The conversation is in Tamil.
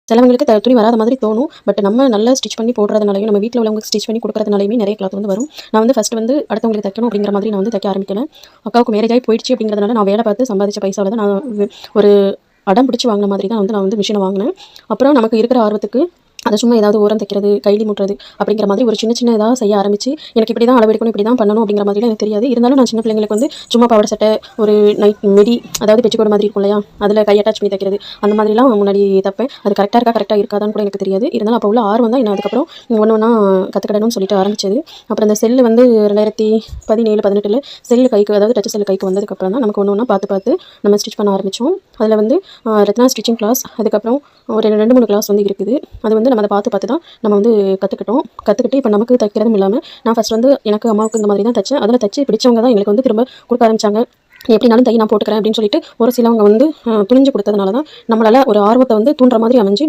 சிலவங்களுக்கு துணி வராத மாதிரி தோணும். பட் நம்ம நல்லா ஸ்டிச் பண்ணி போடுறதுனாலையும் நம்ம வீட்டில் உள்ளவங்களுக்கு ஸ்டிச் பண்ணி கொடுக்குறதுனாலையுமே நிறைய கிளாத் வந்து வரும். நான் வந்து ஃபஸ்ட்டு வந்து அடுத்தவங்களுக்கு தைக்கணும் அப்படிங்கிற மாதிரி நான் வந்து தைக்க ஆரம்பிக்கல. அக்காவுக்கு மேரேஜ் ஆகி போயிடுச்சு அப்படிங்கிறதுனால நான் வேலை பார்த்து சம்பாதிச்ச பைசாவில் தான் நான் ஒரு அடம் பிடிச்சி வாங்கின மாதிரி தான் வந்து நான் வந்து மிஷினை வாங்கினேன். அப்புறம் நமக்கு இருக்கிற ஆர்வத்துக்கு அதை சும்மா ஏதாவது ஓரம் தைக்கிறது, கைலி முட்டுறது அப்படிங்கிற மாதிரி ஒரு சின்ன சின்ன ஏதாவது செய்ய ஆரம்பிச்சு எனக்கு இப்படி தான் அளவெடுக்கணும், இப்படி தான் பண்ணணும் அப்படிங்கிற மாதிரிலாம் எனக்கு தெரியாது. இருந்தாலும் நான் சின்ன பிள்ளைங்களுக்கு வந்து சும்மா பாவாடை சட்டை, ஒரு நைட் மிடி, அதாவது பெட்டிக்கோட் மாதிரி இருக்கும் இல்லையா, அதில் கை அட்டாச் பண்ணி தைக்கிறது, அந்த மாதிரிலாம் முன்னாடி தைப்பேன். அது கரெக்டாக இருக்காதான்னு கூட எனக்கு தெரியாது. இருந்தாலும் அப்போ உள்ள ஆர்வம் தான் என்ன அதுக்கப்புறம் ஒன்று ஒன்றா கற்றுக்கிடணும்னு சொல்லிட்டு ஆரம்பிச்சது. அப்புறம் அந்த செல்லு வந்து 2017-18 செல்லு கைக்கு, அதாவது டச் செல்லு கைக்கு வந்ததுக்கப்புறம் தான் நமக்கு ஒன்று ஒன்றா பார்த்து நம்ம ஸ்டிச் பண்ண ஆரம்பித்தோம். அதில் வந்து ரத்னா ஸ்டிச்சிங் கிளாஸ், அதுக்கப்புறம் ஒரு 2-3 கிளாஸ் வந்து இருக்குது. அது வந்து நம்ம அதை பார்த்து தான் நம்ம வந்து கற்றுக்கிட்டு இப்போ நமக்கு தைக்கிறதும் இல்லாமல் நான் ஃபஸ்ட் வந்து எனக்கு அம்மாவுக்கு இந்த மாதிரி தான் தைச்சேன். அதில் தைச்சி பிடிச்சவங்க தான் எங்களுக்கு வந்து திரும்ப கொடுக்க ஆரம்பிச்சாங்க. எப்படினாலும் தை நான் போட்டுக்கிறேன் அப்படின்னு சொல்லிட்டு ஒரு சிலவங்க வந்து துணிஞ்சு கொடுத்ததுனால தான் நம்மளால் ஒரு ஆர்வத்தை வந்து தூண்டுற மாதிரி அமைஞ்சு